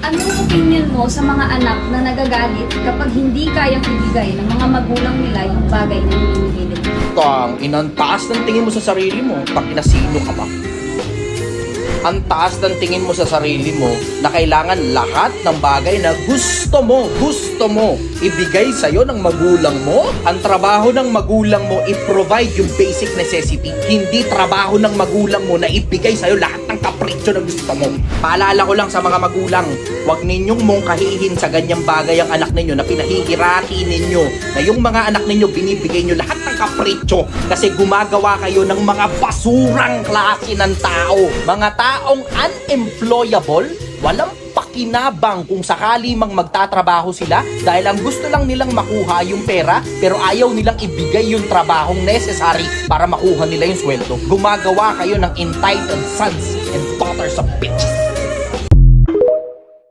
Anong opinion mo sa mga anak na nagagalit kapag hindi kayang ibigay ng mga magulang nila yung bagay na hinihingin nila? Tang, inantaas ng tingin mo sa sarili mo. Pakinasino ka ba? Ang taas ng tingin mo sa sarili mo na kailangan lahat ng bagay na gusto mo ibigay sa'yo ng magulang mo. Ang trabaho ng magulang mo i-provide yung basic necessity. Hindi trabaho ng magulang mo na ibigay sa'yo lahat ng kapritsyo na gusto mo. Paalala ko lang sa mga magulang, huwag ninyong mongkahihin sa ganyang bagay ang anak ninyo na pinahihirati ninyo, na yung mga anak ninyo binibigay nyo lahat ng kapritsyo kasi gumagawa kayo ng mga basurang klase ng tao. Mga taong unemployable, walang pakinabang kung sakali mang magtatrabaho sila dahil ang gusto lang nilang makuha yung pera pero ayaw nilang ibigay yung trabahong necessary para makuha nila yung sweldo. Gumagawa kayo ng entitled sons and daughters of bitches.